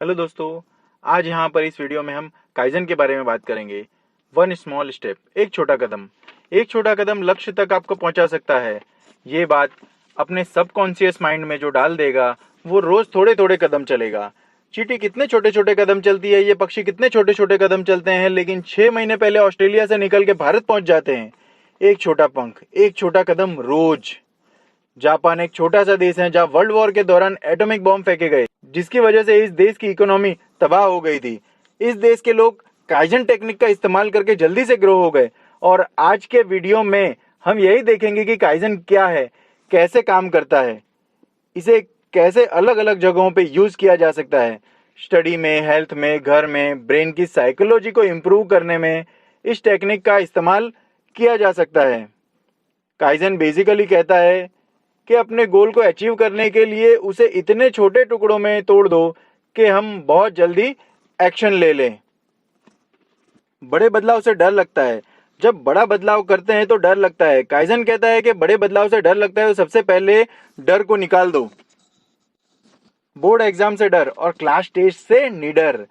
Hello दोस्तों। आज यहाँ पर इस वीडियो में हम काइजन के बारे में बात करेंगे। वन स्मॉल स्टेप, एक छोटा कदम लक्ष्य तक आपको पहुँचा सकता है। ये बात अपने सबकॉन्शियस माइंड में जो डाल देगा वो रोज थोड़े थोड़े कदम चलेगा। चींटी कितने छोटे छोटे कदम चलती है, ये पक्षी कितने छोटे छोटे कदम चलते हैं, लेकिन 6 महीने पहले ऑस्ट्रेलिया से निकल के भारत पहुंच जाते हैं। एक छोटा पंख, एक छोटा कदम रोज। जापान एक छोटा सा देश है जहां वर्ल्ड वॉर के दौरान एटॉमिक बॉम्ब फेंके गए, जिसकी वजह से इस देश की इकोनॉमी तबाह हो गई थी। इस देश के लोग काइजन टेक्निक का इस्तेमाल करके जल्दी से ग्रो हो गए। और आज के वीडियो में हम यही देखेंगे कि काइजन क्या है, कैसे काम करता है, इसे कैसे अलग अलग जगहों पे यूज किया जा सकता है। स्टडी में, हेल्थ में, घर में, ब्रेन की साइकोलॉजी को इम्प्रूव करने में इस टेक्निक का इस्तेमाल किया जा सकता है। काइजन बेसिकली कहता है कि अपने गोल को अचीव करने के लिए उसे इतने छोटे टुकड़ों में तोड़ दो कि हम बहुत जल्दी एक्शन ले लें। बड़े बदलाव से डर लगता है। जब बड़ा बदलाव करते हैं तो डर लगता है। काइजन कहता है कि बड़े बदलाव से डर लगता है तो सबसे पहले डर को निकाल दो। बोर्ड एग्जाम से डर और क्लास टेस्ट से निडर।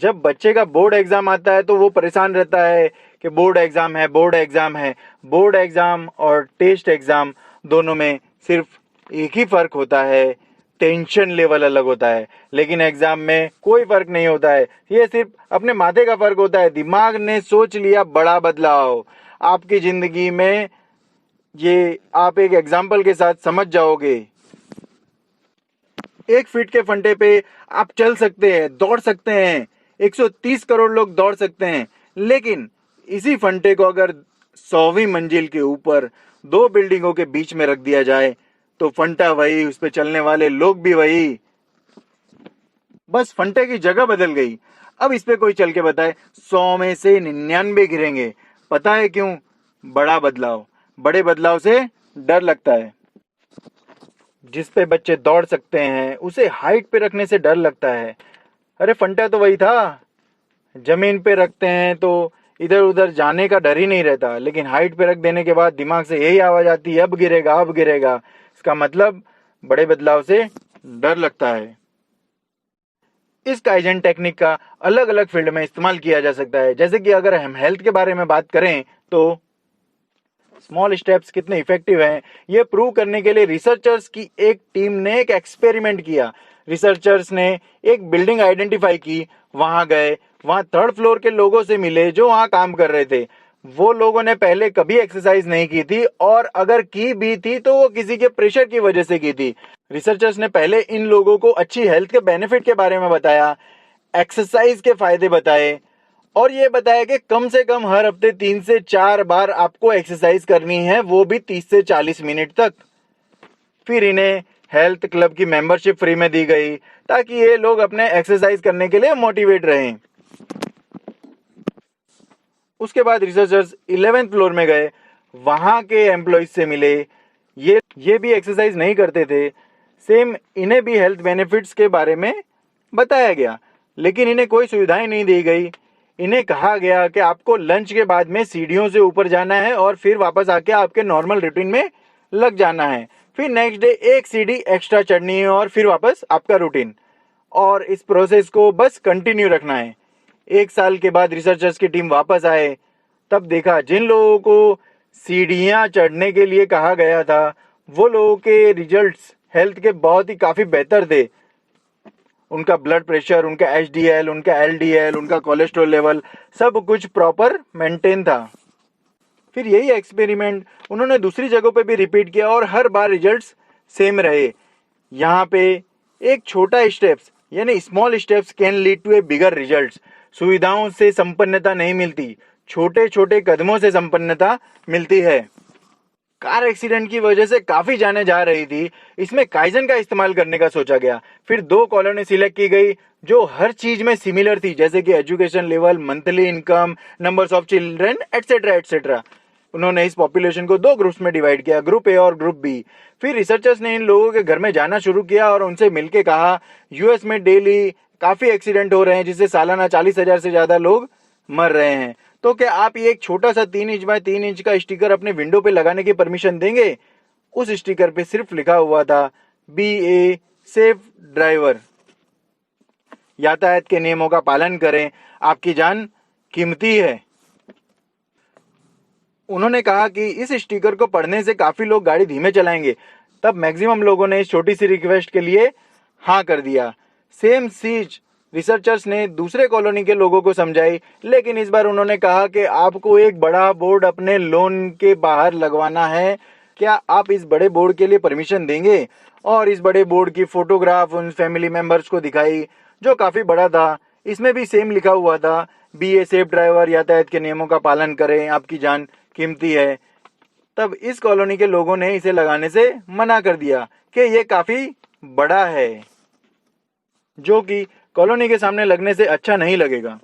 जब बच्चे का बोर्ड एग्जाम आता है तो वो परेशान रहता है कि बोर्ड एग्जाम है, बोर्ड एग्जाम है। बोर्ड एग्जाम और टेस्ट एग्जाम दोनों में सिर्फ एक ही फर्क होता है, टेंशन लेवल अलग होता है। लेकिन एग्जाम में कोई फर्क नहीं होता है, ये सिर्फ अपने माथे का फर्क होता है। दिमाग ने सोच लिया बड़ा बदलाव आपकी जिंदगी में, ये आप एक एग्जाम्पल के साथ समझ जाओगे। 1 फीट के फंटे पे आप चल सकते हैं, दौड़ सकते हैं। 130 करोड़ लोग दौड़ सकते हैं। लेकिन इसी फंटे को अगर 100वीं मंजिल के ऊपर 2 बिल्डिंगों के बीच में रख दिया जाए तो फंटा वही, उस पे चलने वाले लोग भी वही, बस फंटे की जगह बदल गई। अब इस पे कोई चल के बताए 100 में से 99 गिरेंगे। पता है क्यों? बड़े बदलाव से डर लगता है। जिस पे बच्चे दौड़ सकते हैं उसे हाइट पे रखने से डर लगता है। अरे फंटा तो वही था। जमीन पे रखते हैं तो इधर उधर जाने का डर ही नहीं रहता, लेकिन हाइट पे रख देने के बाद दिमाग से यही आवाज आती है, अब गिरेगा, अब गिरेगा। इसका मतलब बड़े बदलाव से डर लगता है। इस काइजन टेक्निक का अलग अलग फील्ड में इस्तेमाल किया जा सकता है। जैसे कि अगर हम हेल्थ के बारे में बात करें तो स्मॉल स्टेप्स कितने इफेक्टिव हैं, ये प्रूव करने के लिए रिसर्चर्स की एक टीम ने एक एक्सपेरिमेंट किया। रिसर्चर्स ने एक बिल्डिंग आइडेंटिफाई की, वहां गए, वहां 3rd फ्लोर के लोगों से मिले जो वहां काम कर रहे थे। वो लोगों ने पहले कभी एक्सरसाइज नहीं की थी, और अगर की भी थी तो वो किसी के प्रेशर की वजह से की थी। रिसर्चर्स ने पहले इन लोगों को अच्छी हेल्थ के बेनिफिट के बारे में बताया, एक्सरसाइज के फायदे बताए, और ये बताया कि कम से कम हर हफ्ते 3 से 4 बार आपको एक्सरसाइज करनी है, वो भी 30 से 40 मिनट तक। फिर इन्हें हेल्थ क्लब की मेंबरशिप फ्री में दी गई ताकि ये लोग अपने एक्सरसाइज करने के लिए मोटिवेट रहें। उसके बाद रिसर्चर्स 11th फ्लोर में गए, वहां के एम्प्लॉयज से मिले। ये भी एक्सरसाइज नहीं करते थे। सेम इन्हें भी हेल्थ बेनिफिट्स के बारे में बताया गया, लेकिन इन्हें कोई सुविधाएं नहीं दी गई। इन्हें कहा गया कि आपको लंच के बाद में सीढ़ियों से ऊपर जाना है और फिर वापस आके आपके नॉर्मल रूटीन में लग जाना है। फिर नेक्स्ट डे एक सीढ़ी एक्स्ट्रा चढ़नी है और फिर वापस आपका रूटीन, और इस प्रोसेस को बस कंटिन्यू रखना है। 1 साल के बाद रिसर्चर्स की टीम वापस आए, तब देखा जिन लोगों को सीढ़ियां चढ़ने के लिए कहा गया था वो लोगों के रिजल्ट्स हेल्थ के बहुत ही काफी बेहतर थे। उनका ब्लड प्रेशर, उनका HDL, उनका LDL, उनका कोलेस्ट्रॉल लेवल, सब कुछ प्रॉपर मेंटेन था। फिर यही एक्सपेरिमेंट उन्होंने दूसरी जगहों पे भी रिपीट किया और हर बार रिजल्ट्स सेम रहे। यहाँ पे एक छोटा स्टेप्स यानी small steps can lead to a bigger results. सुविधाओं से संपन्नता नहीं मिलती, छोटे छोटे कदमों से संपन्नता मिलती है। कार एक्सीडेंट की वजह से काफी जाने जा रही थी, इसमें काइजन का इस्तेमाल करने का सोचा गया। फिर 2 कॉलोनी सिलेक्ट की गई जो हर चीज में सिमिलर थी, जैसे कि education level, monthly income, numbers of children, etcetera etcetera. उन्होंने इस पॉपुलेशन को 2 ग्रुप्स में डिवाइड किया, ग्रुप ए और ग्रुप बी। फिर रिसर्चर्स ने इन लोगों के घर में जाना शुरू किया और उनसे मिलके कहा, यूएस में डेली काफी एक्सीडेंट हो रहे हैं जिससे सालाना 40,000 से ज्यादा लोग मर रहे हैं। तो क्या आप ये एक छोटा सा 3 इंच बाय 3 इंच का स्टिकर अपने विंडो पे लगाने की परमिशन देंगे? उस स्टिकर पे सिर्फ लिखा हुआ था BA सेफ ड्राइवर। यातायात के नियमों का पालन करें, आपकी जान कीमती है। उन्होंने कहा कि इस स्टिकर को पढ़ने से काफी लोग गाड़ी धीमे चलाएंगे। तब मैक्सिमम लोगों ने इस छोटी सी रिक्वेस्ट के लिए हाँ कर दिया। सेम चीज रिसर्चर्स ने दूसरे कॉलोनी के लोगों को समझाई, लेकिन इस बार उन्होंने कहा कि आपको एक बड़ा बोर्ड अपने लोन के बाहर लगवाना है, क्या आप इस बड़े बोर्ड के लिए परमिशन देंगे? और इस बड़े बोर्ड की फोटोग्राफ उन फैमिली मेंबर्स को दिखाई जो काफी बड़ा था। इसमें भी सेम लिखा हुआ था, बी ए सेफ ड्राइवर, यातायात के नियमों का पालन करें, आपकी जान कीमती है। तब इस कॉलोनी के लोगों ने इसे लगाने से मना कर दिया कि ये काफी बड़ा है, जो कि कॉलोनी के सामने लगने से अच्छा नहीं लगेगा।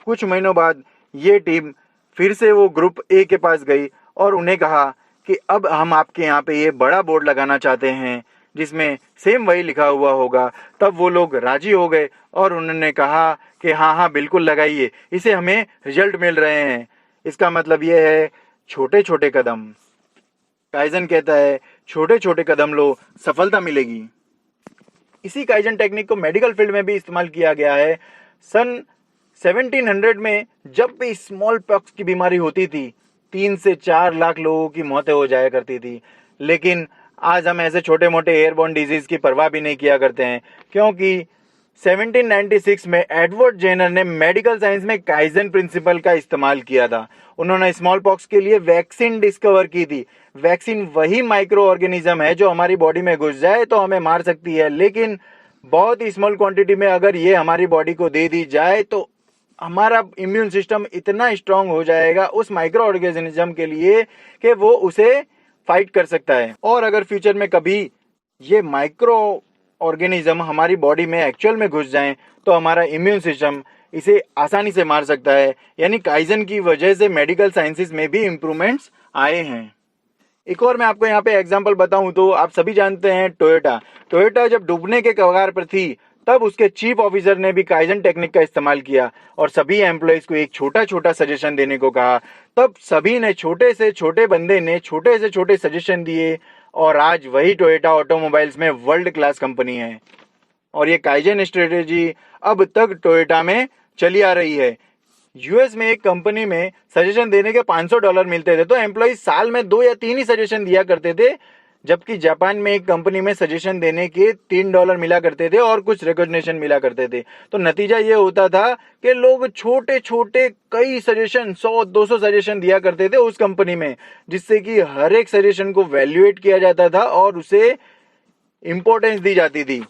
कुछ महीनों बाद ये टीम फिर से वो ग्रुप ए के पास गई और उन्हें कहा कि अब हम आपके यहाँ पे ये बड़ा बोर्ड लगाना चाहते हैं जिसमें सेम वही लिखा हुआ होगा। तब वो लोग राजी हो गए और उन्होंने कहा कि हाँ हाँ बिल्कुल लगाइए, इसे हमें रिजल्ट मिल रहे हैं। इसका मतलब ये है छोटे छोटे कदम। काइजन कहता है छोटे छोटे कदम लो, सफलता मिलेगी। इसी काइजन टेक्निक को मेडिकल फील्ड में भी इस्तेमाल किया गया है। सन 1700 में जब भी स्मॉल पॉक्स की बीमारी होती थी, 3 से 4 लाख लोगों की मौतें हो जाया करती थी। लेकिन आज हम ऐसे छोटे मोटे एयरबोर्न डिजीज की परवाह भी नहीं किया करते हैं, क्योंकि 1796 में एडवर्ड जेनर ने मेडिकल साइंस में काइजन प्रिंसिपल का इस्तेमाल किया था। उन्होंने स्मॉल पॉक्स के लिए वैक्सीन डिस्कवर की थी। वैक्सीन वही माइक्रो ऑर्गेनिज्म है जो हमारी बॉडी में घुस जाए तो हमें मार सकती है, लेकिन बहुत ही स्मॉल क्वांटिटी में अगर ये हमारी बॉडी को दे दी जाए तो हमारा इम्यून सिस्टम इतना स्ट्रांग हो जाएगा उस माइक्रो ऑर्गेनिज्म के लिए कि वो उसे फाइट कर सकता है। और अगर फ्यूचर में कभी ये माइक्रो ऑर्गेनिज्म हमारी बॉडी में एक्चुअल में घुस जाएं तो हमारा इम्यून सिस्टम इसे आसानी से मार सकता है। यानी काइजन की वजह से मेडिकल साइंसेस में भी इंप्रूवमेंट्स आए हैं। एक और मैं आपको यहाँ पे एग्जांपल बताऊं तो आप सभी जानते हैं टोयोटा। टोयोटा जब डूबने के कगार पर थी तब उसके चीफ ऑफिसर ने भी काइजन टेक्निक का इस्तेमाल किया और सभी एम्प्लॉइज को एक छोटा छोटा सजेशन देने को कहा। तब सभी ने, छोटे से छोटे बंदे ने छोटे से छोटे सजेशन दिए और आज वही टोयोटा ऑटोमोबाइल्स में वर्ल्ड क्लास कंपनी है। और ये काइजन स्ट्रेटेजी अब तक टोयोटा में चली आ रही है। यूएस में एक कंपनी में सजेशन देने के $500 मिलते थे तो एम्प्लॉय साल में 2 या 3 ही सजेशन दिया करते थे, जबकि जापान में एक कंपनी में सजेशन देने के $3 मिला करते थे और कुछ रिकॉग्निशन मिला करते थे। तो नतीजा ये होता था कि लोग छोटे छोटे कई सजेशन, 100-200 सजेशन दिया करते थे उस कंपनी में, जिससे कि हर एक सजेशन को वैल्यूएट किया जाता था और उसे इंपॉर्टेंस दी जाती थी।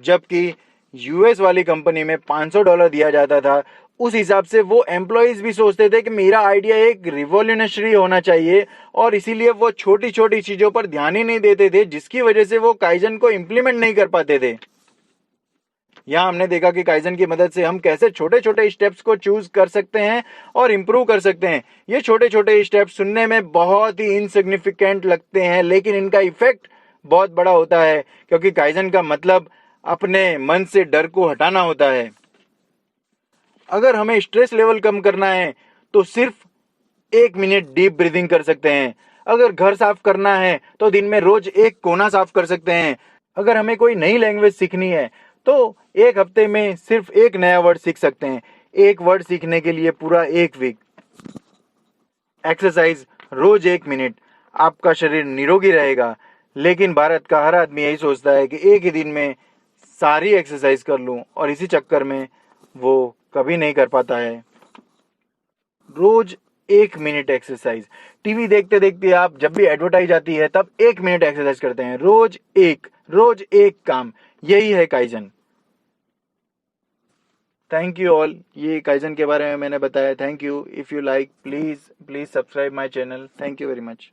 जबकि यूएस वाली कंपनी में $500 दिया जाता था। उस हिसाब से वो एम्प्लॉयज भी सोचते थे कि मेरा आइडिया एक रिवॉल्यूशनरी होना चाहिए और इसीलिए वो छोटी छोटी चीजों पर ध्यान ही नहीं देते थे, जिसकी वजह से वो काइजन को इंप्लीमेंट नहीं कर पाते थे। यहाँ हमने देखा कि काइजन की मदद से हम कैसे छोटे छोटे स्टेप्स को चूज कर सकते हैं और इम्प्रूव कर सकते हैं। ये छोटे छोटे स्टेप्स सुनने में बहुत ही इनसिग्निफिकेंट लगते हैं, लेकिन इनका इफेक्ट बहुत बड़ा होता है, क्योंकि काइजन का मतलब अपने मन से डर को हटाना होता है। अगर हमें स्ट्रेस लेवल कम करना है तो सिर्फ 1 मिनट डीप ब्रीदिंग कर सकते हैं। अगर घर साफ करना है तो दिन में रोज एक कोना साफ कर सकते हैं। अगर हमें कोई नई लैंग्वेज सीखनी है तो एक हफ्ते में सिर्फ एक नया वर्ड सीख सकते हैं। एक वर्ड सीखने के लिए पूरा 1 वीक। एक्सरसाइज रोज 1 मिनट, आपका शरीर निरोगी रहेगा। लेकिन भारत का हर आदमी यही सोचता है कि एक ही दिन में सारी एक्सरसाइज कर लूं, और इसी चक्कर में वो कभी नहीं कर पाता है। रोज 1 मिनट एक्सरसाइज। टीवी देखते देखते आप जब भी एडवर्टाइज आती है तब 1 मिनट एक्सरसाइज करते हैं। रोज एक काम। यही है काइजन। Thank you all. ये काइजन के बारे में मैंने बताया। Thank you. If you like, please subscribe my channel. Thank you very much.